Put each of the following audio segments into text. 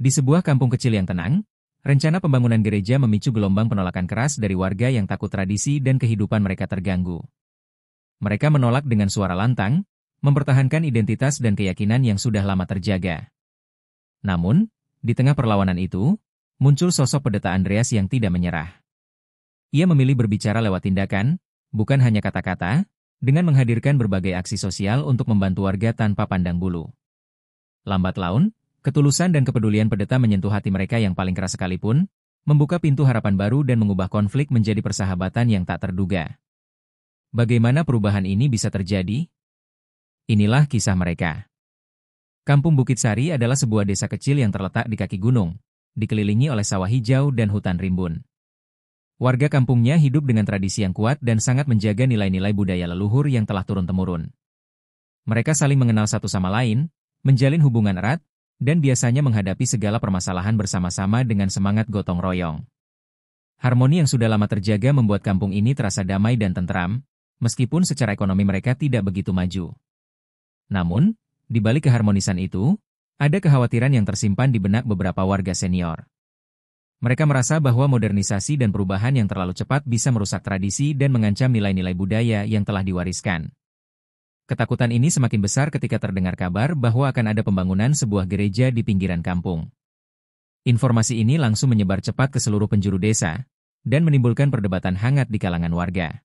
Di sebuah kampung kecil yang tenang, rencana pembangunan gereja memicu gelombang penolakan keras dari warga yang takut tradisi dan kehidupan mereka terganggu. Mereka menolak dengan suara lantang, mempertahankan identitas dan keyakinan yang sudah lama terjaga. Namun, di tengah perlawanan itu, muncul sosok pendeta Andreas yang tidak menyerah. Ia memilih berbicara lewat tindakan, bukan hanya kata-kata, dengan menghadirkan berbagai aksi sosial untuk membantu warga tanpa pandang bulu. Lambat laun, ketulusan dan kepedulian pendeta menyentuh hati mereka yang paling keras sekalipun, membuka pintu harapan baru dan mengubah konflik menjadi persahabatan yang tak terduga. Bagaimana perubahan ini bisa terjadi? Inilah kisah mereka. Kampung Bukit Sari adalah sebuah desa kecil yang terletak di kaki gunung, dikelilingi oleh sawah hijau dan hutan rimbun. Warga kampungnya hidup dengan tradisi yang kuat dan sangat menjaga nilai-nilai budaya leluhur yang telah turun-temurun. Mereka saling mengenal satu sama lain, menjalin hubungan erat, dan biasanya menghadapi segala permasalahan bersama-sama dengan semangat gotong royong. Harmoni yang sudah lama terjaga membuat kampung ini terasa damai dan tentram, meskipun secara ekonomi mereka tidak begitu maju. Namun, di balik keharmonisan itu, ada kekhawatiran yang tersimpan di benak beberapa warga senior. Mereka merasa bahwa modernisasi dan perubahan yang terlalu cepat bisa merusak tradisi dan mengancam nilai-nilai budaya yang telah diwariskan. Ketakutan ini semakin besar ketika terdengar kabar bahwa akan ada pembangunan sebuah gereja di pinggiran kampung. Informasi ini langsung menyebar cepat ke seluruh penjuru desa, dan menimbulkan perdebatan hangat di kalangan warga.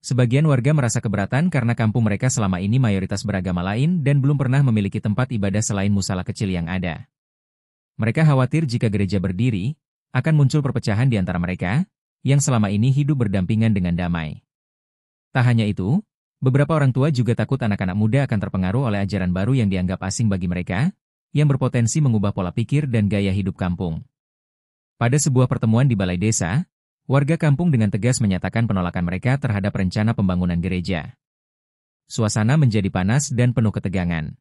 Sebagian warga merasa keberatan karena kampung mereka selama ini mayoritas beragama lain dan belum pernah memiliki tempat ibadah selain musala kecil yang ada. Mereka khawatir jika gereja berdiri, akan muncul perpecahan di antara mereka, yang selama ini hidup berdampingan dengan damai. Tak hanya itu, beberapa orang tua juga takut anak-anak muda akan terpengaruh oleh ajaran baru yang dianggap asing bagi mereka, yang berpotensi mengubah pola pikir dan gaya hidup kampung. Pada sebuah pertemuan di balai desa, warga kampung dengan tegas menyatakan penolakan mereka terhadap rencana pembangunan gereja. Suasana menjadi panas dan penuh ketegangan.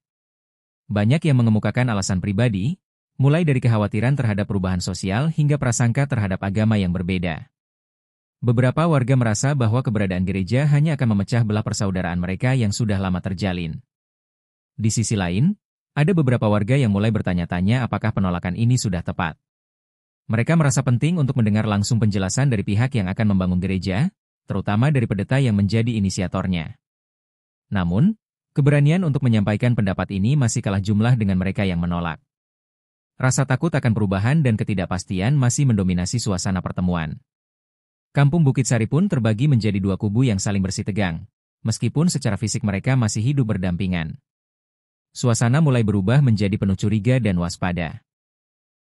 Banyak yang mengemukakan alasan pribadi, mulai dari kekhawatiran terhadap perubahan sosial hingga prasangka terhadap agama yang berbeda. Beberapa warga merasa bahwa keberadaan gereja hanya akan memecah belah persaudaraan mereka yang sudah lama terjalin. Di sisi lain, ada beberapa warga yang mulai bertanya-tanya apakah penolakan ini sudah tepat. Mereka merasa penting untuk mendengar langsung penjelasan dari pihak yang akan membangun gereja, terutama dari pendeta yang menjadi inisiatornya. Namun, keberanian untuk menyampaikan pendapat ini masih kalah jumlah dengan mereka yang menolak. Rasa takut akan perubahan dan ketidakpastian masih mendominasi suasana pertemuan. Kampung Bukit Sari pun terbagi menjadi dua kubu yang saling bersitegang, meskipun secara fisik mereka masih hidup berdampingan. Suasana mulai berubah menjadi penuh curiga dan waspada.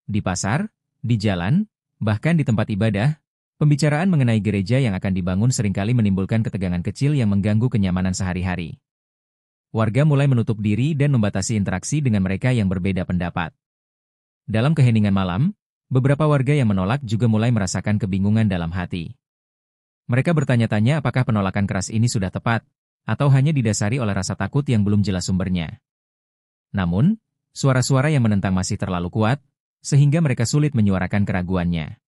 Di pasar, di jalan, bahkan di tempat ibadah, pembicaraan mengenai gereja yang akan dibangun seringkali menimbulkan ketegangan kecil yang mengganggu kenyamanan sehari-hari. Warga mulai menutup diri dan membatasi interaksi dengan mereka yang berbeda pendapat. Dalam keheningan malam, beberapa warga yang menolak juga mulai merasakan kebingungan dalam hati. Mereka bertanya-tanya apakah penolakan keras ini sudah tepat, atau hanya didasari oleh rasa takut yang belum jelas sumbernya. Namun, suara-suara yang menentang masih terlalu kuat, sehingga mereka sulit menyuarakan keraguannya.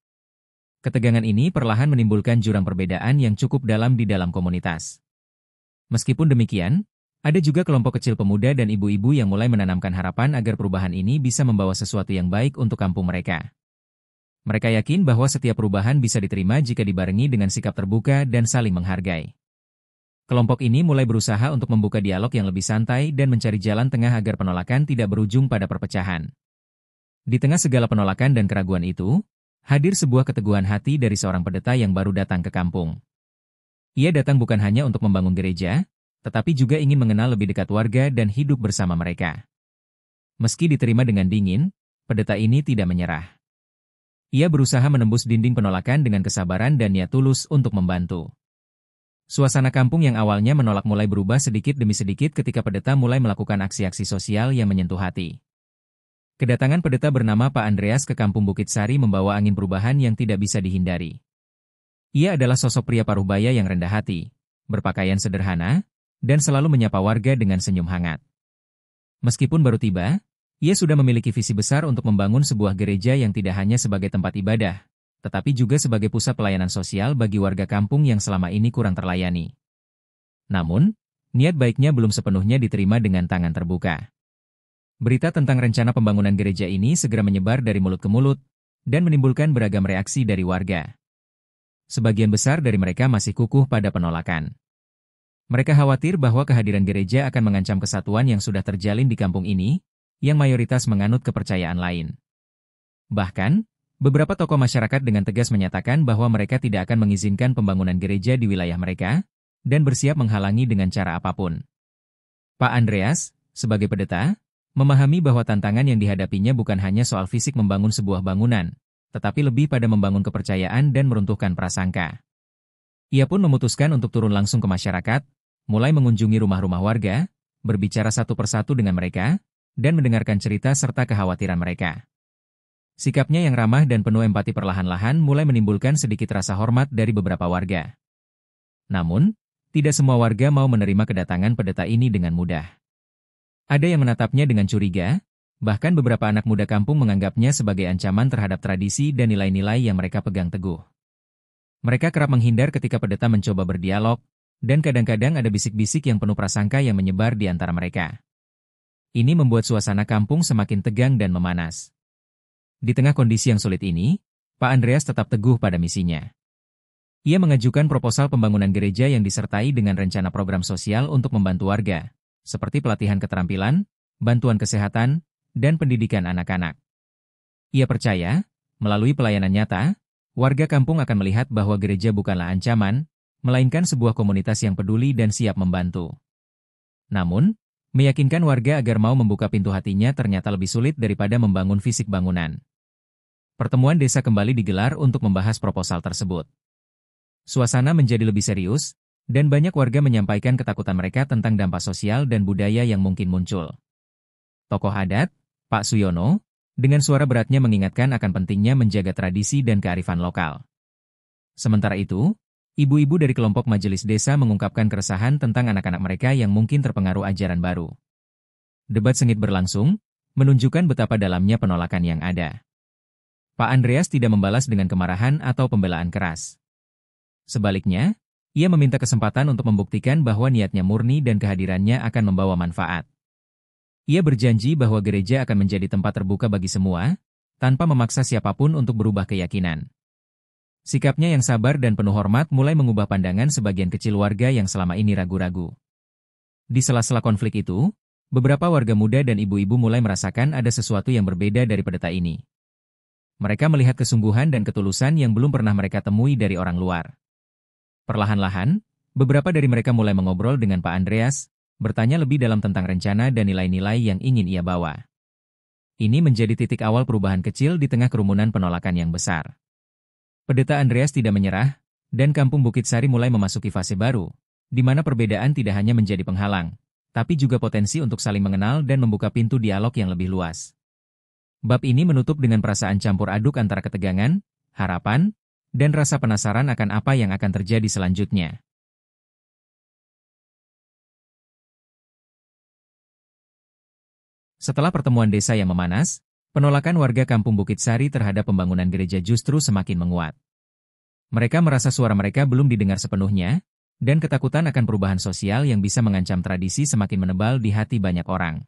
Ketegangan ini perlahan menimbulkan jurang perbedaan yang cukup dalam di dalam komunitas. Meskipun demikian, ada juga kelompok kecil pemuda dan ibu-ibu yang mulai menanamkan harapan agar perubahan ini bisa membawa sesuatu yang baik untuk kampung mereka. Mereka yakin bahwa setiap perubahan bisa diterima jika dibarengi dengan sikap terbuka dan saling menghargai. Kelompok ini mulai berusaha untuk membuka dialog yang lebih santai dan mencari jalan tengah agar penolakan tidak berujung pada perpecahan. Di tengah segala penolakan dan keraguan itu, hadir sebuah keteguhan hati dari seorang pendeta yang baru datang ke kampung. Ia datang bukan hanya untuk membangun gereja, tetapi juga ingin mengenal lebih dekat warga dan hidup bersama mereka. Meski diterima dengan dingin, pendeta ini tidak menyerah. Ia berusaha menembus dinding penolakan dengan kesabaran dan niat tulus untuk membantu. Suasana kampung yang awalnya menolak mulai berubah sedikit demi sedikit ketika pendeta mulai melakukan aksi-aksi sosial yang menyentuh hati. Kedatangan pendeta bernama Pak Andreas ke kampung Bukit Sari membawa angin perubahan yang tidak bisa dihindari. Ia adalah sosok pria paruhbaya yang rendah hati, berpakaian sederhana, dan selalu menyapa warga dengan senyum hangat. Meskipun baru tiba, ia sudah memiliki visi besar untuk membangun sebuah gereja yang tidak hanya sebagai tempat ibadah, tetapi juga sebagai pusat pelayanan sosial bagi warga kampung yang selama ini kurang terlayani. Namun, niat baiknya belum sepenuhnya diterima dengan tangan terbuka. Berita tentang rencana pembangunan gereja ini segera menyebar dari mulut ke mulut dan menimbulkan beragam reaksi dari warga. Sebagian besar dari mereka masih kukuh pada penolakan. Mereka khawatir bahwa kehadiran gereja akan mengancam kesatuan yang sudah terjalin di kampung ini, yang mayoritas menganut kepercayaan lain. Bahkan, beberapa tokoh masyarakat dengan tegas menyatakan bahwa mereka tidak akan mengizinkan pembangunan gereja di wilayah mereka, dan bersiap menghalangi dengan cara apapun. Pak Andreas, sebagai pendeta, memahami bahwa tantangan yang dihadapinya bukan hanya soal fisik membangun sebuah bangunan, tetapi lebih pada membangun kepercayaan dan meruntuhkan prasangka. Ia pun memutuskan untuk turun langsung ke masyarakat, mulai mengunjungi rumah-rumah warga, berbicara satu persatu dengan mereka, dan mendengarkan cerita serta kekhawatiran mereka. Sikapnya yang ramah dan penuh empati perlahan-lahan mulai menimbulkan sedikit rasa hormat dari beberapa warga. Namun, tidak semua warga mau menerima kedatangan pendeta ini dengan mudah. Ada yang menatapnya dengan curiga, bahkan beberapa anak muda kampung menganggapnya sebagai ancaman terhadap tradisi dan nilai-nilai yang mereka pegang teguh. Mereka kerap menghindar ketika pendeta mencoba berdialog, dan kadang-kadang ada bisik-bisik yang penuh prasangka yang menyebar di antara mereka. Ini membuat suasana kampung semakin tegang dan memanas. Di tengah kondisi yang sulit ini, Pak Andreas tetap teguh pada misinya. Ia mengajukan proposal pembangunan gereja yang disertai dengan rencana program sosial untuk membantu warga, seperti pelatihan keterampilan, bantuan kesehatan, dan pendidikan anak-anak. Ia percaya, melalui pelayanan nyata, warga kampung akan melihat bahwa gereja bukanlah ancaman, melainkan sebuah komunitas yang peduli dan siap membantu. Namun, meyakinkan warga agar mau membuka pintu hatinya ternyata lebih sulit daripada membangun fisik bangunan. Pertemuan desa kembali digelar untuk membahas proposal tersebut. Suasana menjadi lebih serius, dan banyak warga menyampaikan ketakutan mereka tentang dampak sosial dan budaya yang mungkin muncul. Tokoh adat, Pak Suyono, dengan suara beratnya mengingatkan akan pentingnya menjaga tradisi dan kearifan lokal. Sementara itu, ibu-ibu dari kelompok majelis desa mengungkapkan keresahan tentang anak-anak mereka yang mungkin terpengaruh ajaran baru. Debat sengit berlangsung, menunjukkan betapa dalamnya penolakan yang ada. Pak Andreas tidak membalas dengan kemarahan atau pembelaan keras. Sebaliknya, ia meminta kesempatan untuk membuktikan bahwa niatnya murni dan kehadirannya akan membawa manfaat. Ia berjanji bahwa gereja akan menjadi tempat terbuka bagi semua, tanpa memaksa siapapun untuk berubah keyakinan. Sikapnya yang sabar dan penuh hormat mulai mengubah pandangan sebagian kecil warga yang selama ini ragu-ragu. Di sela-sela konflik itu, beberapa warga muda dan ibu-ibu mulai merasakan ada sesuatu yang berbeda dari pendeta ini. Mereka melihat kesungguhan dan ketulusan yang belum pernah mereka temui dari orang luar. Perlahan-lahan, beberapa dari mereka mulai mengobrol dengan Pak Andreas, bertanya lebih dalam tentang rencana dan nilai-nilai yang ingin ia bawa. Ini menjadi titik awal perubahan kecil di tengah kerumunan penolakan yang besar. Pendeta Andreas tidak menyerah, dan kampung Bukit Sari mulai memasuki fase baru, di mana perbedaan tidak hanya menjadi penghalang, tapi juga potensi untuk saling mengenal dan membuka pintu dialog yang lebih luas. Bab ini menutup dengan perasaan campur aduk antara ketegangan, harapan, dan rasa penasaran akan apa yang akan terjadi selanjutnya. Setelah pertemuan desa yang memanas, penolakan warga kampung Bukit Sari terhadap pembangunan gereja justru semakin menguat. Mereka merasa suara mereka belum didengar sepenuhnya, dan ketakutan akan perubahan sosial yang bisa mengancam tradisi semakin menebal di hati banyak orang.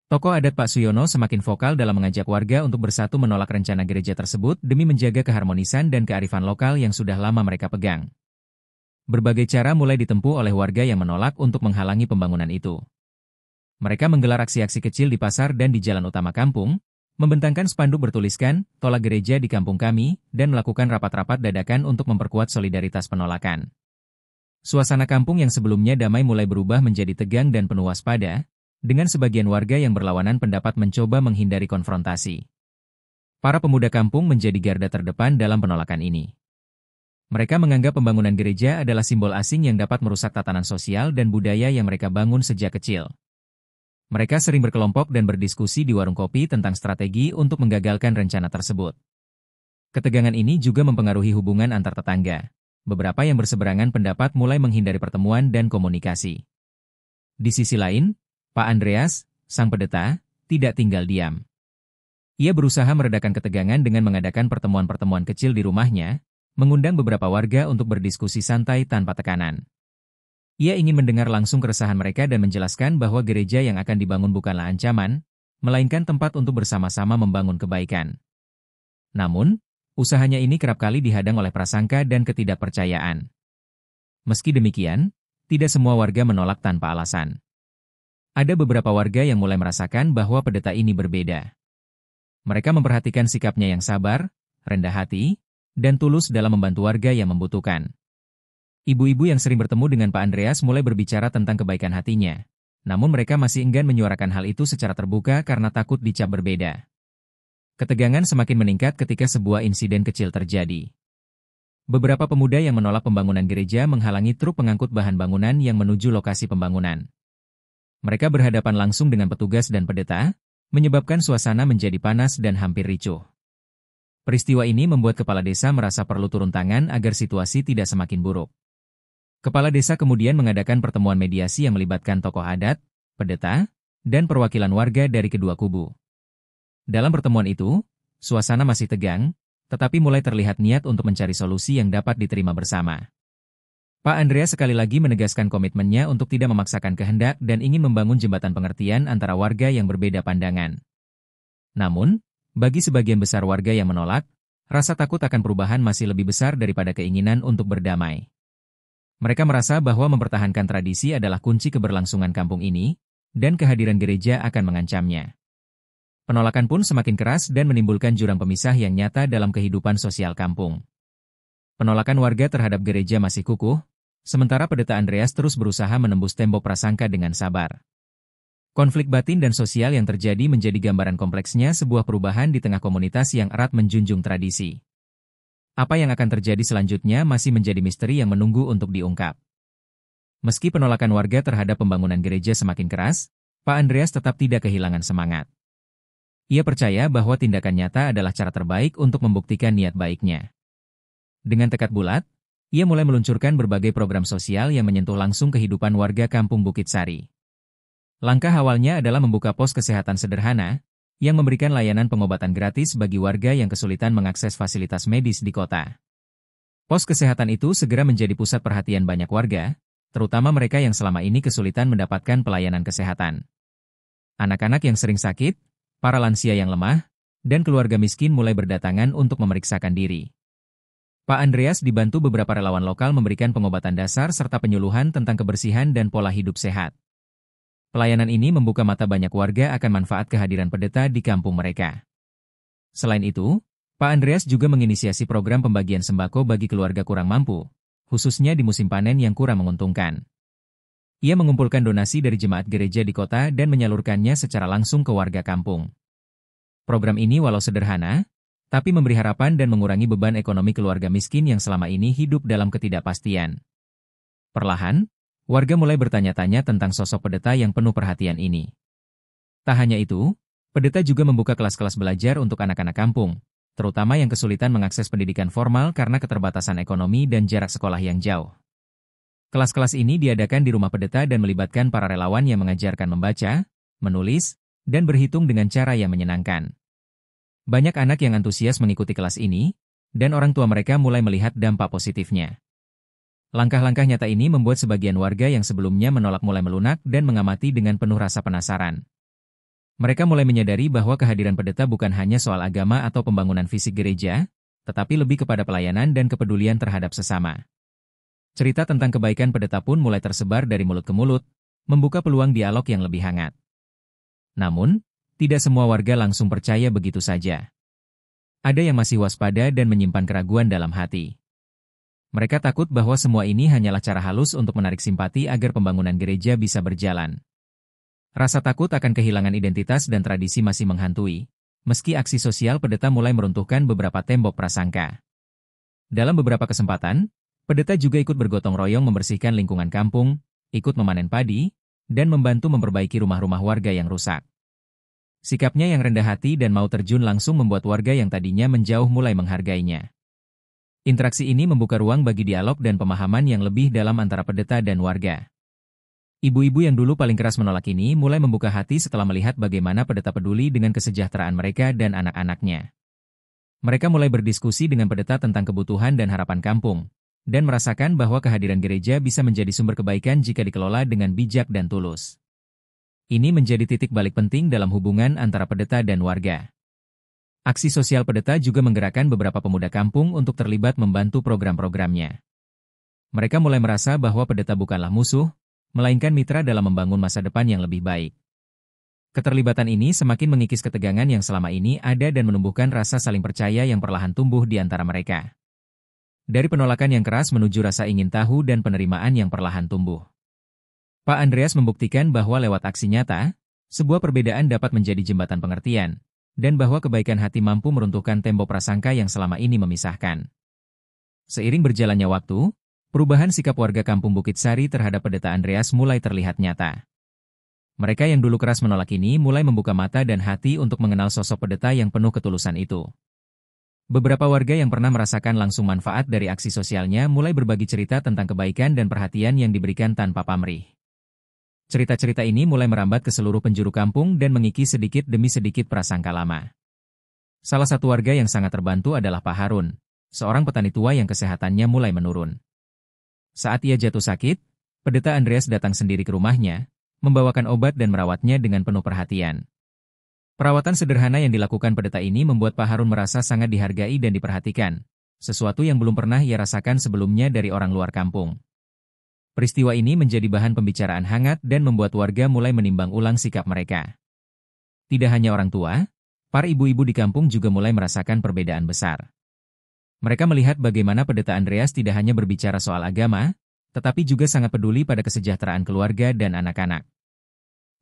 Tokoh adat Pak Suyono semakin vokal dalam mengajak warga untuk bersatu menolak rencana gereja tersebut demi menjaga keharmonisan dan kearifan lokal yang sudah lama mereka pegang. Berbagai cara mulai ditempuh oleh warga yang menolak untuk menghalangi pembangunan itu. Mereka menggelar aksi-aksi kecil di pasar dan di jalan utama kampung, membentangkan spanduk bertuliskan, "Tolak gereja di kampung kami," dan melakukan rapat-rapat dadakan untuk memperkuat solidaritas penolakan. Suasana kampung yang sebelumnya damai mulai berubah menjadi tegang dan penuh waspada, dengan sebagian warga yang berlawanan pendapat mencoba menghindari konfrontasi. Para pemuda kampung menjadi garda terdepan dalam penolakan ini. Mereka menganggap pembangunan gereja adalah simbol asing yang dapat merusak tatanan sosial dan budaya yang mereka bangun sejak kecil. Mereka sering berkelompok dan berdiskusi di warung kopi tentang strategi untuk menggagalkan rencana tersebut. Ketegangan ini juga mempengaruhi hubungan antar tetangga. Beberapa yang berseberangan pendapat mulai menghindari pertemuan dan komunikasi. Di sisi lain, Pak Andreas, sang pendeta, tidak tinggal diam. Ia berusaha meredakan ketegangan dengan mengadakan pertemuan-pertemuan kecil di rumahnya, mengundang beberapa warga untuk berdiskusi santai tanpa tekanan. Ia ingin mendengar langsung keresahan mereka dan menjelaskan bahwa gereja yang akan dibangun bukanlah ancaman, melainkan tempat untuk bersama-sama membangun kebaikan. Namun, usahanya ini kerap kali dihadang oleh prasangka dan ketidakpercayaan. Meski demikian, tidak semua warga menolak tanpa alasan. Ada beberapa warga yang mulai merasakan bahwa pendeta ini berbeda. Mereka memperhatikan sikapnya yang sabar, rendah hati, dan tulus dalam membantu warga yang membutuhkan. Ibu-ibu yang sering bertemu dengan Pak Andreas mulai berbicara tentang kebaikan hatinya. Namun mereka masih enggan menyuarakan hal itu secara terbuka karena takut dicap berbeda. Ketegangan semakin meningkat ketika sebuah insiden kecil terjadi. Beberapa pemuda yang menolak pembangunan gereja menghalangi truk pengangkut bahan bangunan yang menuju lokasi pembangunan. Mereka berhadapan langsung dengan petugas dan pendeta, menyebabkan suasana menjadi panas dan hampir ricuh. Peristiwa ini membuat kepala desa merasa perlu turun tangan agar situasi tidak semakin buruk. Kepala desa kemudian mengadakan pertemuan mediasi yang melibatkan tokoh adat, pendeta, dan perwakilan warga dari kedua kubu. Dalam pertemuan itu, suasana masih tegang, tetapi mulai terlihat niat untuk mencari solusi yang dapat diterima bersama. Pak Andreas sekali lagi menegaskan komitmennya untuk tidak memaksakan kehendak dan ingin membangun jembatan pengertian antara warga yang berbeda pandangan. Namun, bagi sebagian besar warga yang menolak, rasa takut akan perubahan masih lebih besar daripada keinginan untuk berdamai. Mereka merasa bahwa mempertahankan tradisi adalah kunci keberlangsungan kampung ini, dan kehadiran gereja akan mengancamnya. Penolakan pun semakin keras dan menimbulkan jurang pemisah yang nyata dalam kehidupan sosial kampung. Penolakan warga terhadap gereja masih kukuh, sementara pendeta Andreas terus berusaha menembus tembok prasangka dengan sabar. Konflik batin dan sosial yang terjadi menjadi gambaran kompleksnya sebuah perubahan di tengah komunitas yang erat menjunjung tradisi. Apa yang akan terjadi selanjutnya masih menjadi misteri yang menunggu untuk diungkap. Meski penolakan warga terhadap pembangunan gereja semakin keras, Pak Andreas tetap tidak kehilangan semangat. Ia percaya bahwa tindakan nyata adalah cara terbaik untuk membuktikan niat baiknya. Dengan tekad bulat, ia mulai meluncurkan berbagai program sosial yang menyentuh langsung kehidupan warga kampung Bukit Sari. Langkah awalnya adalah membuka pos kesehatan sederhana, yang memberikan layanan pengobatan gratis bagi warga yang kesulitan mengakses fasilitas medis di kota. Pos kesehatan itu segera menjadi pusat perhatian banyak warga, terutama mereka yang selama ini kesulitan mendapatkan pelayanan kesehatan. Anak-anak yang sering sakit, para lansia yang lemah, dan keluarga miskin mulai berdatangan untuk memeriksakan diri. Pak Andreas dibantu beberapa relawan lokal memberikan pengobatan dasar serta penyuluhan tentang kebersihan dan pola hidup sehat. Pelayanan ini membuka mata banyak warga akan manfaat kehadiran pendeta di kampung mereka. Selain itu, Pak Andreas juga menginisiasi program pembagian sembako bagi keluarga kurang mampu, khususnya di musim panen yang kurang menguntungkan. Ia mengumpulkan donasi dari jemaat gereja di kota dan menyalurkannya secara langsung ke warga kampung. Program ini walau sederhana, tapi memberi harapan dan mengurangi beban ekonomi keluarga miskin yang selama ini hidup dalam ketidakpastian. Perlahan, warga mulai bertanya-tanya tentang sosok pendeta yang penuh perhatian ini. Tak hanya itu, pendeta juga membuka kelas-kelas belajar untuk anak-anak kampung, terutama yang kesulitan mengakses pendidikan formal karena keterbatasan ekonomi dan jarak sekolah yang jauh. Kelas-kelas ini diadakan di rumah pendeta dan melibatkan para relawan yang mengajarkan membaca, menulis, dan berhitung dengan cara yang menyenangkan. Banyak anak yang antusias mengikuti kelas ini, dan orang tua mereka mulai melihat dampak positifnya. Langkah-langkah nyata ini membuat sebagian warga yang sebelumnya menolak mulai melunak dan mengamati dengan penuh rasa penasaran. Mereka mulai menyadari bahwa kehadiran pendeta bukan hanya soal agama atau pembangunan fisik gereja, tetapi lebih kepada pelayanan dan kepedulian terhadap sesama. Cerita tentang kebaikan pendeta pun mulai tersebar dari mulut ke mulut, membuka peluang dialog yang lebih hangat. Namun, tidak semua warga langsung percaya begitu saja. Ada yang masih waspada dan menyimpan keraguan dalam hati. Mereka takut bahwa semua ini hanyalah cara halus untuk menarik simpati agar pembangunan gereja bisa berjalan. Rasa takut akan kehilangan identitas dan tradisi masih menghantui, meski aksi sosial pendeta mulai meruntuhkan beberapa tembok prasangka. Dalam beberapa kesempatan, pendeta juga ikut bergotong royong membersihkan lingkungan kampung, ikut memanen padi, dan membantu memperbaiki rumah-rumah warga yang rusak. Sikapnya yang rendah hati dan mau terjun langsung membuat warga yang tadinya menjauh mulai menghargainya. Interaksi ini membuka ruang bagi dialog dan pemahaman yang lebih dalam antara pendeta dan warga. Ibu-ibu yang dulu paling keras menolak ini mulai membuka hati setelah melihat bagaimana pendeta peduli dengan kesejahteraan mereka dan anak-anaknya. Mereka mulai berdiskusi dengan pendeta tentang kebutuhan dan harapan kampung, dan merasakan bahwa kehadiran gereja bisa menjadi sumber kebaikan jika dikelola dengan bijak dan tulus. Ini menjadi titik balik penting dalam hubungan antara pendeta dan warga. Aksi sosial pendeta juga menggerakkan beberapa pemuda kampung untuk terlibat membantu program-programnya. Mereka mulai merasa bahwa pendeta bukanlah musuh, melainkan mitra dalam membangun masa depan yang lebih baik. Keterlibatan ini semakin mengikis ketegangan yang selama ini ada dan menumbuhkan rasa saling percaya yang perlahan tumbuh di antara mereka. Dari penolakan yang keras menuju rasa ingin tahu dan penerimaan yang perlahan tumbuh. Pak Andreas membuktikan bahwa lewat aksi nyata, sebuah perbedaan dapat menjadi jembatan pengertian, dan bahwa kebaikan hati mampu meruntuhkan tembok prasangka yang selama ini memisahkan. Seiring berjalannya waktu, perubahan sikap warga kampung Bukit Sari terhadap pendeta Andreas mulai terlihat nyata. Mereka yang dulu keras menolak ini mulai membuka mata dan hati untuk mengenal sosok pendeta yang penuh ketulusan itu. Beberapa warga yang pernah merasakan langsung manfaat dari aksi sosialnya mulai berbagi cerita tentang kebaikan dan perhatian yang diberikan tanpa pamrih. Cerita-cerita ini mulai merambat ke seluruh penjuru kampung dan mengikis sedikit demi sedikit prasangka lama. Salah satu warga yang sangat terbantu adalah Pak Harun, seorang petani tua yang kesehatannya mulai menurun. Saat ia jatuh sakit, pendeta Andreas datang sendiri ke rumahnya, membawakan obat dan merawatnya dengan penuh perhatian. Perawatan sederhana yang dilakukan pendeta ini membuat Pak Harun merasa sangat dihargai dan diperhatikan, sesuatu yang belum pernah ia rasakan sebelumnya dari orang luar kampung. Peristiwa ini menjadi bahan pembicaraan hangat dan membuat warga mulai menimbang ulang sikap mereka. Tidak hanya orang tua, para ibu-ibu di kampung juga mulai merasakan perbedaan besar. Mereka melihat bagaimana pendeta Andreas tidak hanya berbicara soal agama, tetapi juga sangat peduli pada kesejahteraan keluarga dan anak-anak.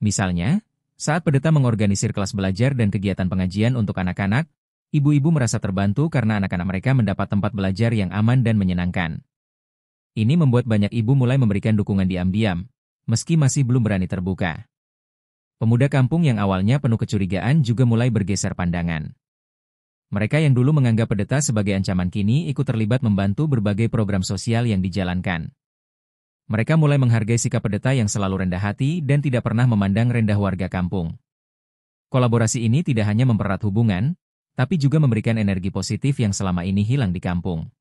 Misalnya, saat pendeta mengorganisir kelas belajar dan kegiatan pengajian untuk anak-anak, ibu-ibu merasa terbantu karena anak-anak mereka mendapat tempat belajar yang aman dan menyenangkan. Ini membuat banyak ibu mulai memberikan dukungan diam-diam, meski masih belum berani terbuka. Pemuda kampung yang awalnya penuh kecurigaan juga mulai bergeser pandangan. Mereka yang dulu menganggap pendeta sebagai ancaman kini ikut terlibat membantu berbagai program sosial yang dijalankan. Mereka mulai menghargai sikap pendeta yang selalu rendah hati dan tidak pernah memandang rendah warga kampung. Kolaborasi ini tidak hanya mempererat hubungan, tapi juga memberikan energi positif yang selama ini hilang di kampung.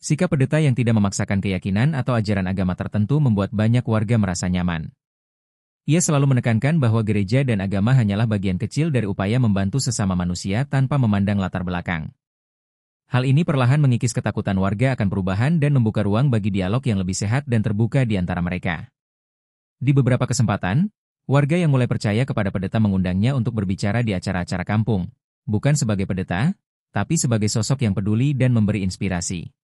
Sikap pendeta yang tidak memaksakan keyakinan atau ajaran agama tertentu membuat banyak warga merasa nyaman. Ia selalu menekankan bahwa gereja dan agama hanyalah bagian kecil dari upaya membantu sesama manusia tanpa memandang latar belakang. Hal ini perlahan mengikis ketakutan warga akan perubahan dan membuka ruang bagi dialog yang lebih sehat dan terbuka di antara mereka. Di beberapa kesempatan, warga yang mulai percaya kepada pendeta mengundangnya untuk berbicara di acara-acara kampung, bukan sebagai pendeta, tapi sebagai sosok yang peduli dan memberi inspirasi.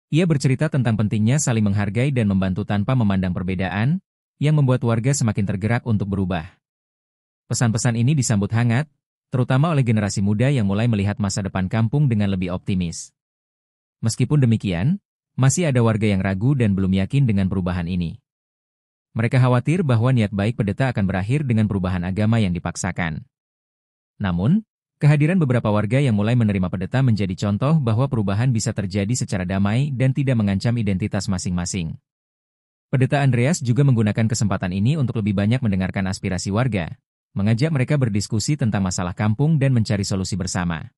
Ia bercerita tentang pentingnya saling menghargai dan membantu tanpa memandang perbedaan, yang membuat warga semakin tergerak untuk berubah. Pesan-pesan ini disambut hangat, terutama oleh generasi muda yang mulai melihat masa depan kampung dengan lebih optimis. Meskipun demikian, masih ada warga yang ragu dan belum yakin dengan perubahan ini. Mereka khawatir bahwa niat baik pendeta akan berakhir dengan perubahan agama yang dipaksakan. Namun, kehadiran beberapa warga yang mulai menerima pendeta menjadi contoh bahwa perubahan bisa terjadi secara damai dan tidak mengancam identitas masing-masing. Pendeta Andreas juga menggunakan kesempatan ini untuk lebih banyak mendengarkan aspirasi warga, mengajak mereka berdiskusi tentang masalah kampung dan mencari solusi bersama.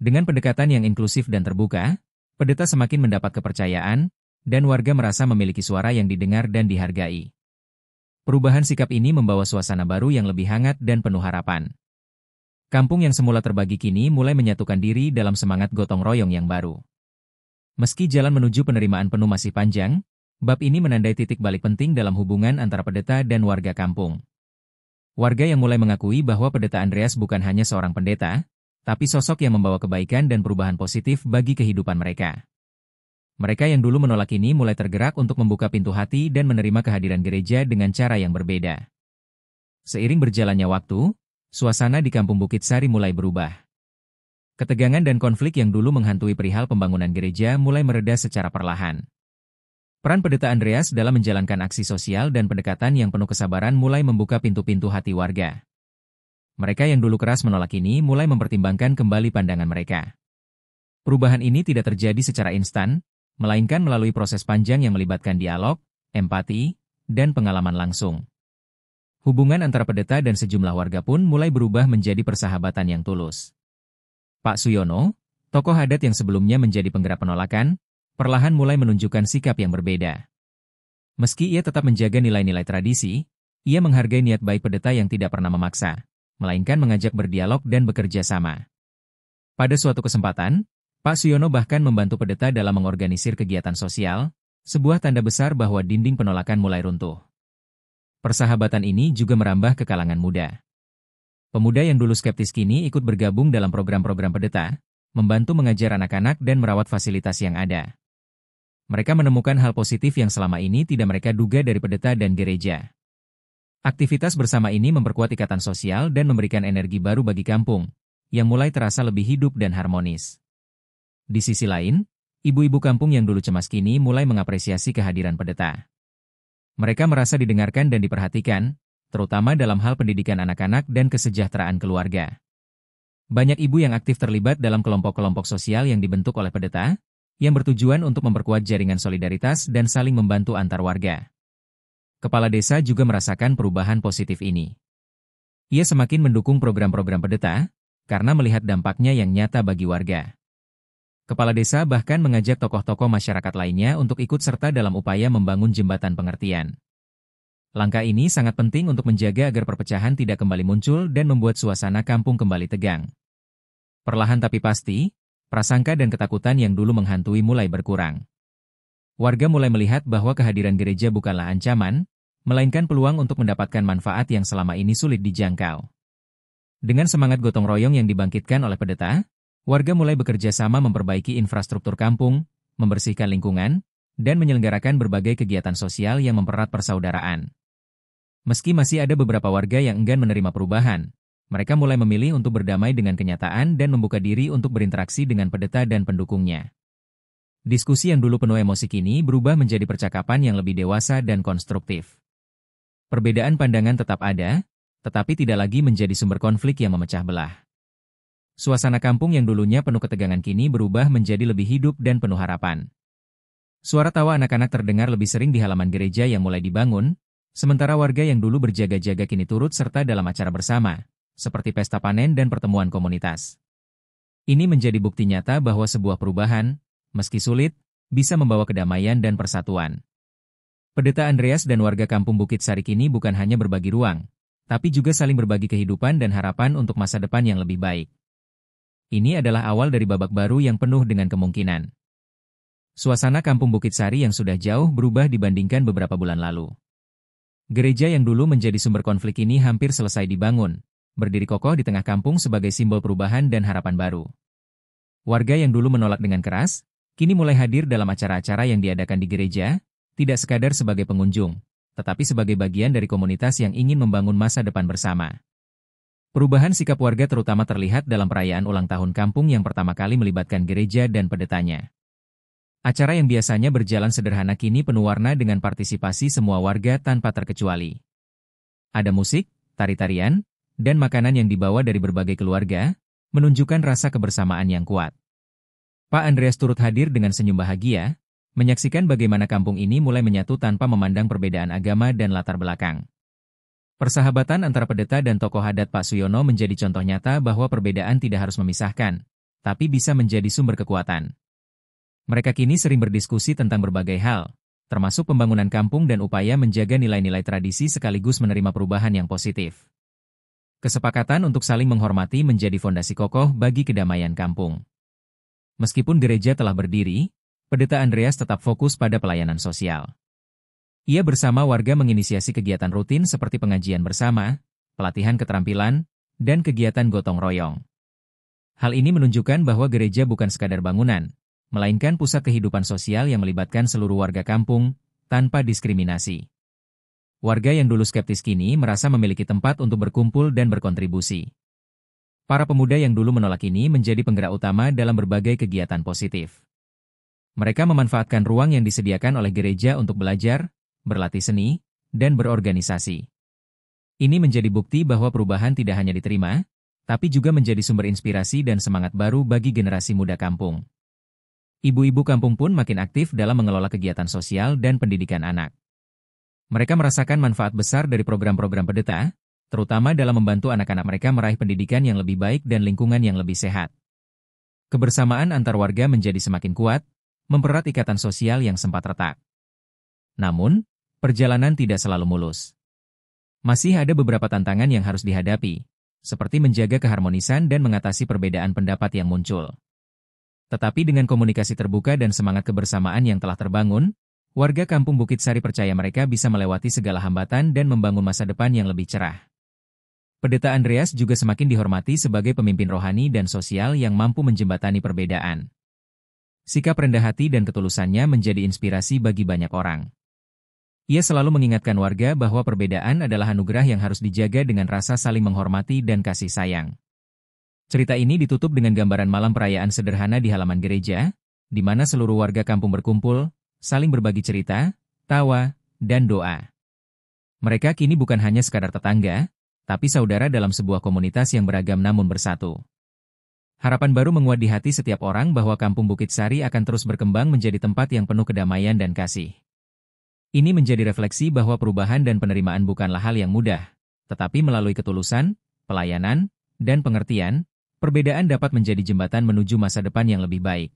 Dengan pendekatan yang inklusif dan terbuka, pendeta semakin mendapat kepercayaan, dan warga merasa memiliki suara yang didengar dan dihargai. Perubahan sikap ini membawa suasana baru yang lebih hangat dan penuh harapan. Kampung yang semula terbagi kini mulai menyatukan diri dalam semangat gotong royong yang baru. Meski jalan menuju penerimaan penuh masih panjang, bab ini menandai titik balik penting dalam hubungan antara pendeta dan warga kampung. Warga yang mulai mengakui bahwa pendeta Andreas bukan hanya seorang pendeta, tapi sosok yang membawa kebaikan dan perubahan positif bagi kehidupan mereka. Mereka yang dulu menolak ini mulai tergerak untuk membuka pintu hati dan menerima kehadiran gereja dengan cara yang berbeda. Seiring berjalannya waktu, suasana di kampung Bukit Sari mulai berubah. Ketegangan dan konflik yang dulu menghantui perihal pembangunan gereja mulai mereda secara perlahan. Peran pendeta Andreas dalam menjalankan aksi sosial dan pendekatan yang penuh kesabaran mulai membuka pintu-pintu hati warga. Mereka yang dulu keras menolak ini mulai mempertimbangkan kembali pandangan mereka. Perubahan ini tidak terjadi secara instan, melainkan melalui proses panjang yang melibatkan dialog, empati, dan pengalaman langsung. Hubungan antara pendeta dan sejumlah warga pun mulai berubah menjadi persahabatan yang tulus. Pak Suyono, tokoh adat yang sebelumnya menjadi penggerak penolakan, perlahan mulai menunjukkan sikap yang berbeda. Meski ia tetap menjaga nilai-nilai tradisi, Ia menghargai niat baik pendeta yang tidak pernah memaksa, melainkan mengajak berdialog dan bekerja sama. Pada suatu kesempatan, Pak Suyono bahkan membantu pendeta dalam mengorganisir kegiatan sosial, sebuah tanda besar bahwa dinding penolakan mulai runtuh. Persahabatan ini juga merambah ke kalangan muda. Pemuda yang dulu skeptis kini ikut bergabung dalam program-program pendeta, membantu mengajar anak-anak dan merawat fasilitas yang ada. Mereka menemukan hal positif yang selama ini tidak mereka duga dari pendeta dan gereja. Aktivitas bersama ini memperkuat ikatan sosial dan memberikan energi baru bagi kampung, yang mulai terasa lebih hidup dan harmonis. Di sisi lain, ibu-ibu kampung yang dulu cemas kini mulai mengapresiasi kehadiran pendeta. Mereka merasa didengarkan dan diperhatikan, terutama dalam hal pendidikan anak-anak dan kesejahteraan keluarga. Banyak ibu yang aktif terlibat dalam kelompok-kelompok sosial yang dibentuk oleh pendeta, yang bertujuan untuk memperkuat jaringan solidaritas dan saling membantu antar warga. Kepala desa juga merasakan perubahan positif ini. Ia semakin mendukung program-program pendeta, karena melihat dampaknya yang nyata bagi warga. Kepala desa bahkan mengajak tokoh-tokoh masyarakat lainnya untuk ikut serta dalam upaya membangun jembatan pengertian. Langkah ini sangat penting untuk menjaga agar perpecahan tidak kembali muncul dan membuat suasana kampung kembali tegang. Perlahan tapi pasti, prasangka dan ketakutan yang dulu menghantui mulai berkurang. Warga mulai melihat bahwa kehadiran gereja bukanlah ancaman, melainkan peluang untuk mendapatkan manfaat yang selama ini sulit dijangkau. Dengan semangat gotong royong yang dibangkitkan oleh pendeta, warga mulai bekerja sama memperbaiki infrastruktur kampung, membersihkan lingkungan, dan menyelenggarakan berbagai kegiatan sosial yang mempererat persaudaraan. Meski masih ada beberapa warga yang enggan menerima perubahan, mereka mulai memilih untuk berdamai dengan kenyataan dan membuka diri untuk berinteraksi dengan pendeta dan pendukungnya. Diskusi yang dulu penuh emosi kini berubah menjadi percakapan yang lebih dewasa dan konstruktif. Perbedaan pandangan tetap ada, tetapi tidak lagi menjadi sumber konflik yang memecah belah. Suasana kampung yang dulunya penuh ketegangan kini berubah menjadi lebih hidup dan penuh harapan. Suara tawa anak-anak terdengar lebih sering di halaman gereja yang mulai dibangun, sementara warga yang dulu berjaga-jaga kini turut serta dalam acara bersama, seperti pesta panen dan pertemuan komunitas. Ini menjadi bukti nyata bahwa sebuah perubahan, meski sulit, bisa membawa kedamaian dan persatuan. Pendeta Andreas dan warga kampung Bukit Sari kini bukan hanya berbagi ruang, tapi juga saling berbagi kehidupan dan harapan untuk masa depan yang lebih baik. Ini adalah awal dari babak baru yang penuh dengan kemungkinan. Suasana kampung Bukit Sari yang sudah jauh berubah dibandingkan beberapa bulan lalu. Gereja yang dulu menjadi sumber konflik ini hampir selesai dibangun, berdiri kokoh di tengah kampung sebagai simbol perubahan dan harapan baru. Warga yang dulu menolak dengan keras, kini mulai hadir dalam acara-acara yang diadakan di gereja, tidak sekadar sebagai pengunjung, tetapi sebagai bagian dari komunitas yang ingin membangun masa depan bersama. Perubahan sikap warga terutama terlihat dalam perayaan ulang tahun kampung yang pertama kali melibatkan gereja dan pendetanya. Acara yang biasanya berjalan sederhana kini penuh warna dengan partisipasi semua warga tanpa terkecuali. Ada musik, tari-tarian, dan makanan yang dibawa dari berbagai keluarga, menunjukkan rasa kebersamaan yang kuat. Pak Andreas turut hadir dengan senyum bahagia, menyaksikan bagaimana kampung ini mulai menyatu tanpa memandang perbedaan agama dan latar belakang. Persahabatan antara pendeta dan tokoh adat Pak Suyono menjadi contoh nyata bahwa perbedaan tidak harus memisahkan, tapi bisa menjadi sumber kekuatan. Mereka kini sering berdiskusi tentang berbagai hal, termasuk pembangunan kampung dan upaya menjaga nilai-nilai tradisi sekaligus menerima perubahan yang positif. Kesepakatan untuk saling menghormati menjadi fondasi kokoh bagi kedamaian kampung. Meskipun gereja telah berdiri, Pendeta Andreas tetap fokus pada pelayanan sosial. Ia bersama warga menginisiasi kegiatan rutin seperti pengajian bersama, pelatihan keterampilan, dan kegiatan gotong royong. Hal ini menunjukkan bahwa gereja bukan sekadar bangunan, melainkan pusat kehidupan sosial yang melibatkan seluruh warga kampung, tanpa diskriminasi. Warga yang dulu skeptis kini merasa memiliki tempat untuk berkumpul dan berkontribusi. Para pemuda yang dulu menolak ini menjadi penggerak utama dalam berbagai kegiatan positif. Mereka memanfaatkan ruang yang disediakan oleh gereja untuk belajar, berlatih seni, dan berorganisasi. Ini menjadi bukti bahwa perubahan tidak hanya diterima, tapi juga menjadi sumber inspirasi dan semangat baru bagi generasi muda kampung. Ibu-ibu kampung pun makin aktif dalam mengelola kegiatan sosial dan pendidikan anak. Mereka merasakan manfaat besar dari program-program pendeta, terutama dalam membantu anak-anak mereka meraih pendidikan yang lebih baik dan lingkungan yang lebih sehat. Kebersamaan antar warga menjadi semakin kuat, mempererat ikatan sosial yang sempat retak. Namun, perjalanan tidak selalu mulus. Masih ada beberapa tantangan yang harus dihadapi, seperti menjaga keharmonisan dan mengatasi perbedaan pendapat yang muncul. Tetapi dengan komunikasi terbuka dan semangat kebersamaan yang telah terbangun, warga Kampung Bukit Sari percaya mereka bisa melewati segala hambatan dan membangun masa depan yang lebih cerah. Pendeta Andreas juga semakin dihormati sebagai pemimpin rohani dan sosial yang mampu menjembatani perbedaan. Sikap rendah hati dan ketulusannya menjadi inspirasi bagi banyak orang. Ia selalu mengingatkan warga bahwa perbedaan adalah anugerah yang harus dijaga dengan rasa saling menghormati dan kasih sayang. Cerita ini ditutup dengan gambaran malam perayaan sederhana di halaman gereja, di mana seluruh warga kampung berkumpul, saling berbagi cerita, tawa, dan doa. Mereka kini bukan hanya sekadar tetangga, tapi saudara dalam sebuah komunitas yang beragam namun bersatu. Harapan baru menguat di hati setiap orang bahwa Kampung Bukit Sari akan terus berkembang menjadi tempat yang penuh kedamaian dan kasih. Ini menjadi refleksi bahwa perubahan dan penerimaan bukanlah hal yang mudah, tetapi melalui ketulusan, pelayanan, dan pengertian, perbedaan dapat menjadi jembatan menuju masa depan yang lebih baik.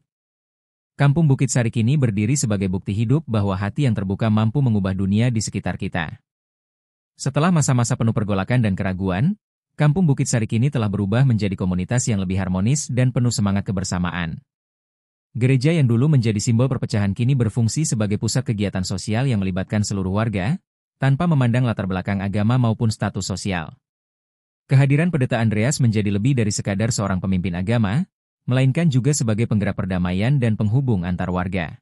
Kampung Bukit Sari kini berdiri sebagai bukti hidup bahwa hati yang terbuka mampu mengubah dunia di sekitar kita. Setelah masa-masa penuh pergolakan dan keraguan, Kampung Bukit Sari kini telah berubah menjadi komunitas yang lebih harmonis dan penuh semangat kebersamaan. Gereja yang dulu menjadi simbol perpecahan kini berfungsi sebagai pusat kegiatan sosial yang melibatkan seluruh warga, tanpa memandang latar belakang agama maupun status sosial. Kehadiran Pendeta Andreas menjadi lebih dari sekadar seorang pemimpin agama, melainkan juga sebagai penggerak perdamaian dan penghubung antar warga.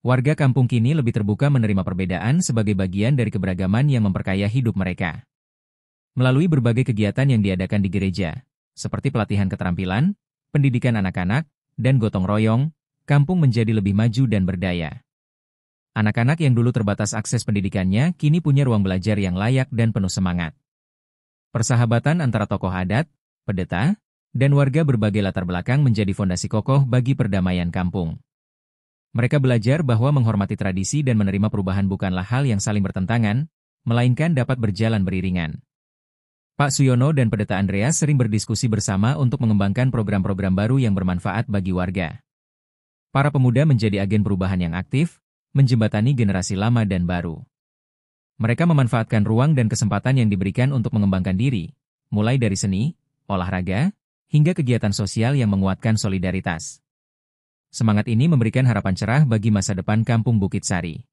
Warga kampung kini lebih terbuka menerima perbedaan sebagai bagian dari keberagaman yang memperkaya hidup mereka. Melalui berbagai kegiatan yang diadakan di gereja, seperti pelatihan keterampilan, pendidikan anak-anak, dan gotong royong, kampung menjadi lebih maju dan berdaya. Anak-anak yang dulu terbatas akses pendidikannya kini punya ruang belajar yang layak dan penuh semangat. Persahabatan antara tokoh adat, pendeta, dan warga berbagai latar belakang menjadi fondasi kokoh bagi perdamaian kampung. Mereka belajar bahwa menghormati tradisi dan menerima perubahan bukanlah hal yang saling bertentangan, melainkan dapat berjalan beriringan. Pak Suyono dan Pendeta Andreas sering berdiskusi bersama untuk mengembangkan program-program baru yang bermanfaat bagi warga. Para pemuda menjadi agen perubahan yang aktif, menjembatani generasi lama dan baru. Mereka memanfaatkan ruang dan kesempatan yang diberikan untuk mengembangkan diri, mulai dari seni, olahraga, hingga kegiatan sosial yang menguatkan solidaritas. Semangat ini memberikan harapan cerah bagi masa depan Kampung Bukit Sari.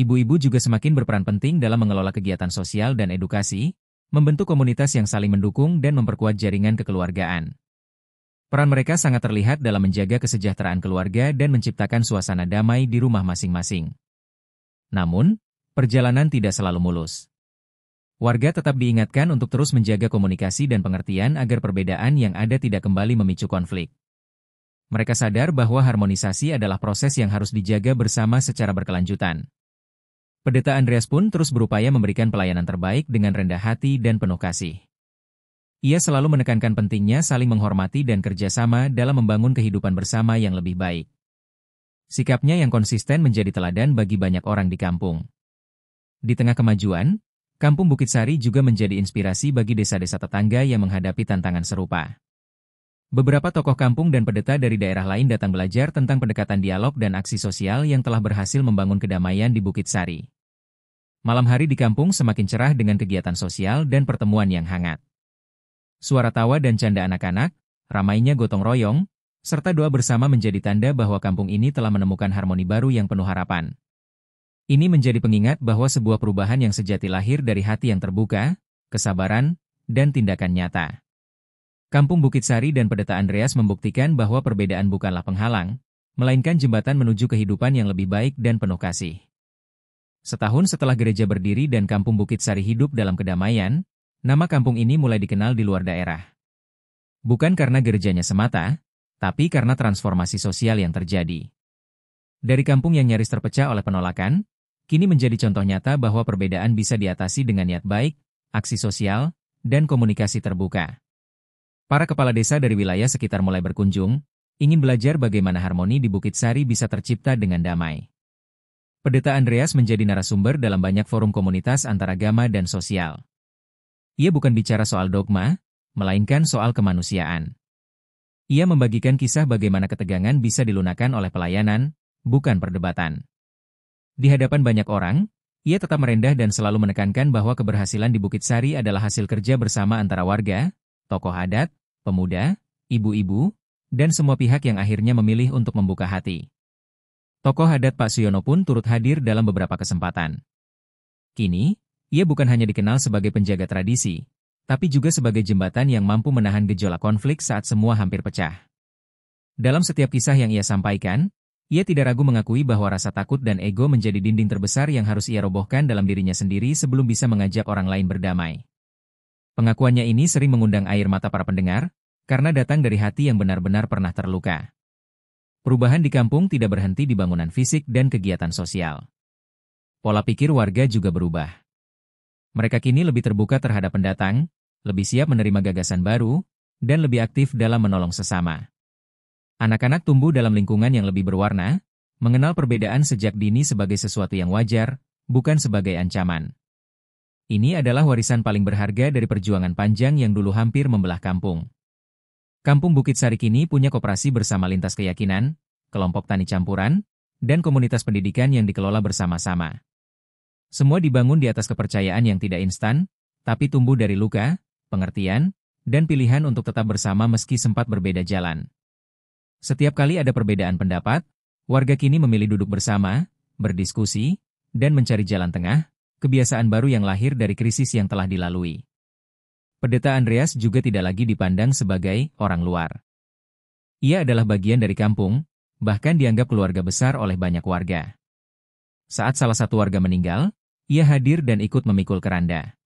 Ibu-ibu juga semakin berperan penting dalam mengelola kegiatan sosial dan edukasi, membentuk komunitas yang saling mendukung dan memperkuat jaringan kekeluargaan. Peran mereka sangat terlihat dalam menjaga kesejahteraan keluarga dan menciptakan suasana damai di rumah masing-masing. Namun, perjalanan tidak selalu mulus. Warga tetap diingatkan untuk terus menjaga komunikasi dan pengertian agar perbedaan yang ada tidak kembali memicu konflik. Mereka sadar bahwa harmonisasi adalah proses yang harus dijaga bersama secara berkelanjutan. Pendeta Andreas pun terus berupaya memberikan pelayanan terbaik dengan rendah hati dan penuh kasih. Ia selalu menekankan pentingnya saling menghormati dan kerjasama dalam membangun kehidupan bersama yang lebih baik. Sikapnya yang konsisten menjadi teladan bagi banyak orang di kampung. Di tengah kemajuan, Kampung Bukit Sari juga menjadi inspirasi bagi desa-desa tetangga yang menghadapi tantangan serupa. Beberapa tokoh kampung dan pendeta dari daerah lain datang belajar tentang pendekatan dialog dan aksi sosial yang telah berhasil membangun kedamaian di Bukit Sari. Malam hari di kampung semakin cerah dengan kegiatan sosial dan pertemuan yang hangat. Suara tawa dan canda anak-anak, ramainya gotong royong, serta doa bersama menjadi tanda bahwa kampung ini telah menemukan harmoni baru yang penuh harapan. Ini menjadi pengingat bahwa sebuah perubahan yang sejati lahir dari hati yang terbuka, kesabaran, dan tindakan nyata. Kampung Bukit Sari dan Pendeta Andreas membuktikan bahwa perbedaan bukanlah penghalang, melainkan jembatan menuju kehidupan yang lebih baik dan penuh kasih. Setahun setelah gereja berdiri dan Kampung Bukit Sari hidup dalam kedamaian, nama kampung ini mulai dikenal di luar daerah. Bukan karena gerejanya semata, tapi karena transformasi sosial yang terjadi. Dari kampung yang nyaris terpecah oleh penolakan, kini menjadi contoh nyata bahwa perbedaan bisa diatasi dengan niat baik, aksi sosial, dan komunikasi terbuka. Para kepala desa dari wilayah sekitar mulai berkunjung, ingin belajar bagaimana harmoni di Bukit Sari bisa tercipta dengan damai. Pendeta Andreas menjadi narasumber dalam banyak forum komunitas antaragama dan sosial. Ia bukan bicara soal dogma, melainkan soal kemanusiaan. Ia membagikan kisah bagaimana ketegangan bisa dilunakkan oleh pelayanan, bukan perdebatan. Di hadapan banyak orang, Ia tetap merendah dan selalu menekankan bahwa keberhasilan di Bukit Sari adalah hasil kerja bersama antara warga, tokoh adat, pemuda, ibu-ibu, dan semua pihak yang akhirnya memilih untuk membuka hati. Tokoh adat Pak Suyono pun turut hadir dalam beberapa kesempatan. Kini, ia bukan hanya dikenal sebagai penjaga tradisi, tapi juga sebagai jembatan yang mampu menahan gejolak konflik saat semua hampir pecah. Dalam setiap kisah yang ia sampaikan, ia tidak ragu mengakui bahwa rasa takut dan ego menjadi dinding terbesar yang harus ia robohkan dalam dirinya sendiri sebelum bisa mengajak orang lain berdamai. Pengakuannya ini sering mengundang air mata para pendengar, karena datang dari hati yang benar-benar pernah terluka. Perubahan di kampung tidak berhenti di bangunan fisik dan kegiatan sosial. Pola pikir warga juga berubah. Mereka kini lebih terbuka terhadap pendatang, lebih siap menerima gagasan baru, dan lebih aktif dalam menolong sesama. Anak-anak tumbuh dalam lingkungan yang lebih berwarna, mengenal perbedaan sejak dini sebagai sesuatu yang wajar, bukan sebagai ancaman. Ini adalah warisan paling berharga dari perjuangan panjang yang dulu hampir membelah kampung. Kampung Bukit Sari kini punya koperasi bersama lintas keyakinan, kelompok tani campuran, dan komunitas pendidikan yang dikelola bersama-sama. Semua dibangun di atas kepercayaan yang tidak instan, tapi tumbuh dari luka, pengertian, dan pilihan untuk tetap bersama meski sempat berbeda jalan. Setiap kali ada perbedaan pendapat, warga kini memilih duduk bersama, berdiskusi, dan mencari jalan tengah, kebiasaan baru yang lahir dari krisis yang telah dilalui. Pendeta Andreas juga tidak lagi dipandang sebagai orang luar. Ia adalah bagian dari kampung, bahkan dianggap keluarga besar oleh banyak warga. Saat salah satu warga meninggal, ia hadir dan ikut memikul keranda.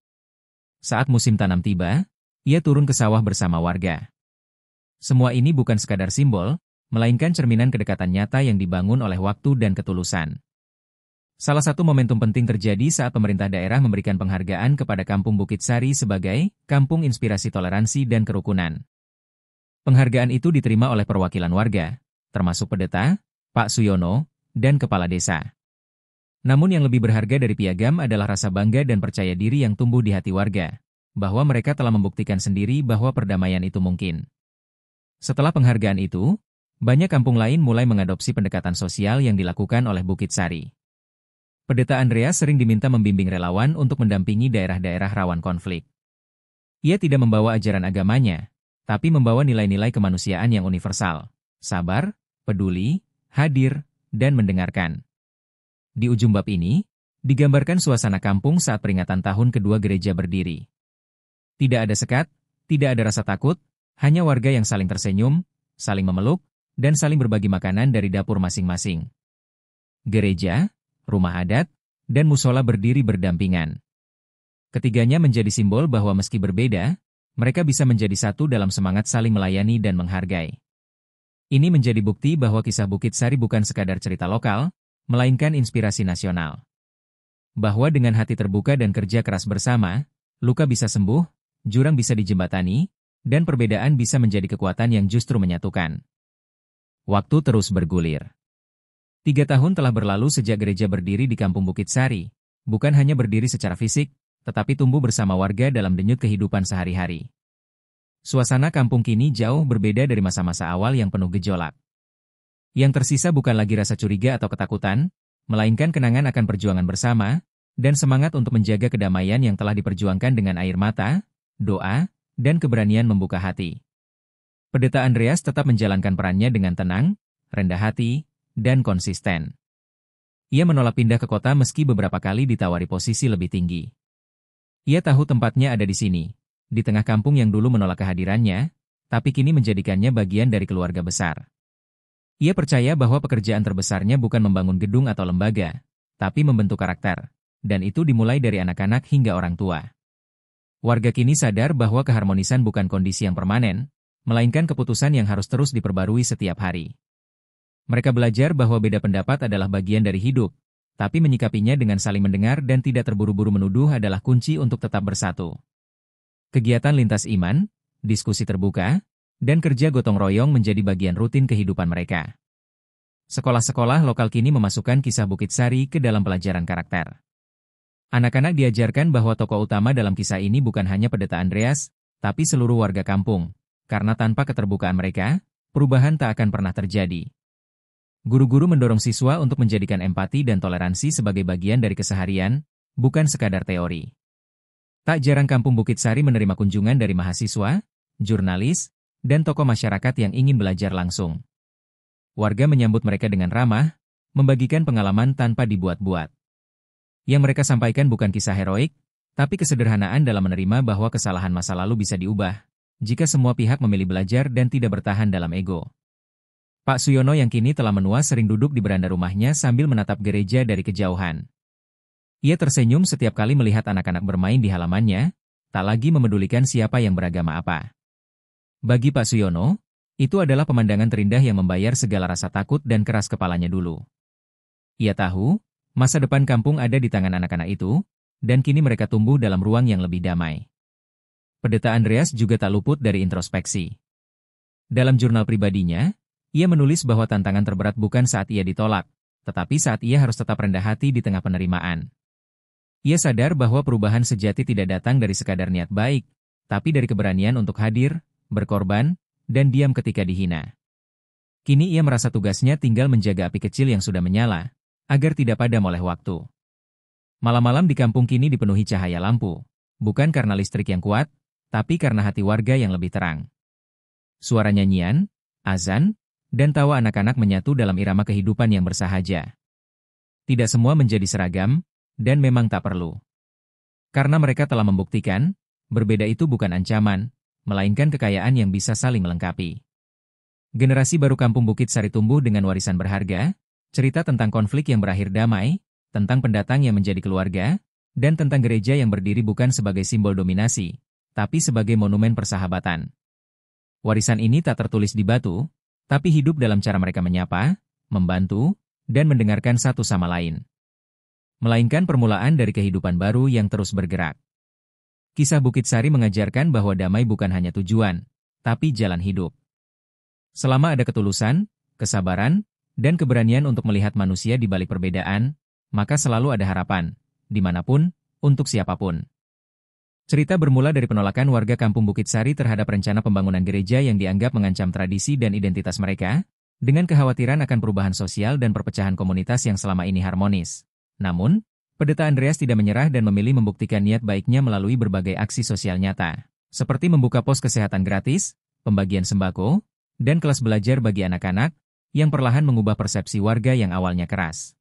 Saat musim tanam tiba, ia turun ke sawah bersama warga. Semua ini bukan sekadar simbol, melainkan cerminan kedekatan nyata yang dibangun oleh waktu dan ketulusan. Salah satu momentum penting terjadi saat pemerintah daerah memberikan penghargaan kepada Kampung Bukit Sari sebagai Kampung Inspirasi Toleransi dan Kerukunan. Penghargaan itu diterima oleh perwakilan warga, termasuk pendeta, Pak Suyono, dan kepala desa. Namun yang lebih berharga dari piagam adalah rasa bangga dan percaya diri yang tumbuh di hati warga, bahwa mereka telah membuktikan sendiri bahwa perdamaian itu mungkin. Setelah penghargaan itu, banyak kampung lain mulai mengadopsi pendekatan sosial yang dilakukan oleh Bukit Sari. Pendeta Andreas sering diminta membimbing relawan untuk mendampingi daerah-daerah rawan konflik. Ia tidak membawa ajaran agamanya, tapi membawa nilai-nilai kemanusiaan yang universal, sabar, peduli, hadir, dan mendengarkan. Di ujung bab ini, digambarkan suasana kampung saat peringatan tahun kedua gereja berdiri. Tidak ada sekat, tidak ada rasa takut, hanya warga yang saling tersenyum, saling memeluk, dan saling berbagi makanan dari dapur masing-masing. Gereja, rumah adat, dan musola berdiri berdampingan. Ketiganya menjadi simbol bahwa meski berbeda, mereka bisa menjadi satu dalam semangat saling melayani dan menghargai. Ini menjadi bukti bahwa kisah Bukit Sari bukan sekadar cerita lokal, melainkan inspirasi nasional. Bahwa dengan hati terbuka dan kerja keras bersama, luka bisa sembuh, jurang bisa dijembatani, dan perbedaan bisa menjadi kekuatan yang justru menyatukan. Waktu terus bergulir. 3 tahun telah berlalu sejak gereja berdiri di Kampung Bukit Sari, bukan hanya berdiri secara fisik, tetapi tumbuh bersama warga dalam denyut kehidupan sehari-hari. Suasana kampung kini jauh berbeda dari masa-masa awal yang penuh gejolak. Yang tersisa bukan lagi rasa curiga atau ketakutan, melainkan kenangan akan perjuangan bersama, dan semangat untuk menjaga kedamaian yang telah diperjuangkan dengan air mata, doa, dan keberanian membuka hati. Pendeta Andreas tetap menjalankan perannya dengan tenang, rendah hati, dan konsisten. Ia menolak pindah ke kota meski beberapa kali ditawari posisi lebih tinggi. Ia tahu tempatnya ada di sini, di tengah kampung yang dulu menolak kehadirannya, tapi kini menjadikannya bagian dari keluarga besar. Ia percaya bahwa pekerjaan terbesarnya bukan membangun gedung atau lembaga, tapi membentuk karakter, dan itu dimulai dari anak-anak hingga orang tua. Warga kini sadar bahwa keharmonisan bukan kondisi yang permanen, melainkan keputusan yang harus terus diperbarui setiap hari. Mereka belajar bahwa beda pendapat adalah bagian dari hidup, tapi menyikapinya dengan saling mendengar dan tidak terburu-buru menuduh adalah kunci untuk tetap bersatu. Kegiatan lintas iman, diskusi terbuka, dan kerja gotong royong menjadi bagian rutin kehidupan mereka. Sekolah-sekolah lokal kini memasukkan kisah Bukit Sari ke dalam pelajaran karakter. Anak-anak diajarkan bahwa tokoh utama dalam kisah ini bukan hanya pendeta Andreas, tapi seluruh warga kampung, karena tanpa keterbukaan mereka, perubahan tak akan pernah terjadi. Guru-guru mendorong siswa untuk menjadikan empati dan toleransi sebagai bagian dari keseharian, bukan sekadar teori. Tak jarang Kampung Bukitsari menerima kunjungan dari mahasiswa, jurnalis, dan tokoh masyarakat yang ingin belajar langsung. Warga menyambut mereka dengan ramah, membagikan pengalaman tanpa dibuat-buat. Yang mereka sampaikan bukan kisah heroik, tapi kesederhanaan dalam menerima bahwa kesalahan masa lalu bisa diubah, jika semua pihak memilih belajar dan tidak bertahan dalam ego. Pak Suyono yang kini telah menua sering duduk di beranda rumahnya sambil menatap gereja dari kejauhan. Ia tersenyum setiap kali melihat anak-anak bermain di halamannya, tak lagi memedulikan siapa yang beragama apa. Bagi Pak Suyono, itu adalah pemandangan terindah yang membayar segala rasa takut dan keras kepalanya dulu. Ia tahu, masa depan kampung ada di tangan anak-anak itu, dan kini mereka tumbuh dalam ruang yang lebih damai. Pendeta Andreas juga tak luput dari introspeksi. Dalam jurnal pribadinya, ia menulis bahwa tantangan terberat bukan saat ia ditolak, tetapi saat ia harus tetap rendah hati di tengah penerimaan. Ia sadar bahwa perubahan sejati tidak datang dari sekadar niat baik, tapi dari keberanian untuk hadir, berkorban, dan diam ketika dihina. Kini ia merasa tugasnya tinggal menjaga api kecil yang sudah menyala, agar tidak padam oleh waktu. Malam-malam di kampung kini dipenuhi cahaya lampu, bukan karena listrik yang kuat, tapi karena hati warga yang lebih terang. Suara nyanyian, azan, dan tawa anak-anak menyatu dalam irama kehidupan yang bersahaja. Tidak semua menjadi seragam, dan memang tak perlu. Karena mereka telah membuktikan, berbeda itu bukan ancaman, melainkan kekayaan yang bisa saling melengkapi. Generasi baru Kampung Bukitsari tumbuh dengan warisan berharga, cerita tentang konflik yang berakhir damai, tentang pendatang yang menjadi keluarga, dan tentang gereja yang berdiri bukan sebagai simbol dominasi, tapi sebagai monumen persahabatan. Warisan ini tak tertulis di batu, tapi hidup dalam cara mereka menyapa, membantu, dan mendengarkan satu sama lain. Melainkan permulaan dari kehidupan baru yang terus bergerak. Kisah Bukitsari mengajarkan bahwa damai bukan hanya tujuan, tapi jalan hidup. Selama ada ketulusan, kesabaran, dan keberanian untuk melihat manusia di balik perbedaan, maka selalu ada harapan, dimanapun, untuk siapapun. Cerita bermula dari penolakan warga Kampung Bukitsari terhadap rencana pembangunan gereja yang dianggap mengancam tradisi dan identitas mereka, dengan kekhawatiran akan perubahan sosial dan perpecahan komunitas yang selama ini harmonis. Namun, Pendeta Andreas tidak menyerah dan memilih membuktikan niat baiknya melalui berbagai aksi sosial nyata, seperti membuka pos kesehatan gratis, pembagian sembako, dan kelas belajar bagi anak-anak, yang perlahan mengubah persepsi warga yang awalnya keras.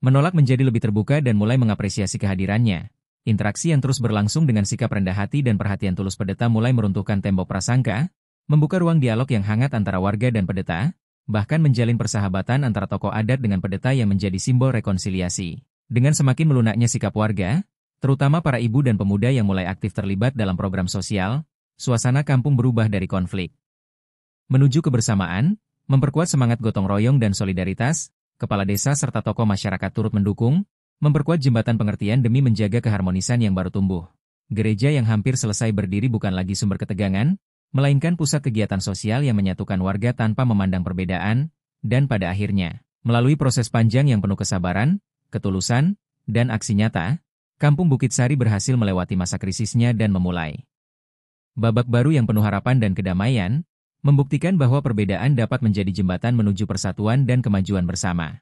Menolak menjadi lebih terbuka dan mulai mengapresiasi kehadirannya. Interaksi yang terus berlangsung dengan sikap rendah hati dan perhatian tulus pendeta mulai meruntuhkan tembok prasangka, membuka ruang dialog yang hangat antara warga dan pendeta, bahkan menjalin persahabatan antara tokoh adat dengan pendeta yang menjadi simbol rekonsiliasi. Dengan semakin melunaknya sikap warga, terutama para ibu dan pemuda yang mulai aktif terlibat dalam program sosial, suasana kampung berubah dari konflik menuju kebersamaan, memperkuat semangat gotong royong dan solidaritas. Kepala desa serta tokoh masyarakat turut mendukung, memperkuat jembatan pengertian demi menjaga keharmonisan yang baru tumbuh. Gereja yang hampir selesai berdiri bukan lagi sumber ketegangan, melainkan pusat kegiatan sosial yang menyatukan warga tanpa memandang perbedaan, dan pada akhirnya, melalui proses panjang yang penuh kesabaran, ketulusan, dan aksi nyata, Kampung Bukitsari berhasil melewati masa krisisnya dan memulai babak baru yang penuh harapan dan kedamaian, membuktikan bahwa perbedaan dapat menjadi jembatan menuju persatuan dan kemajuan bersama.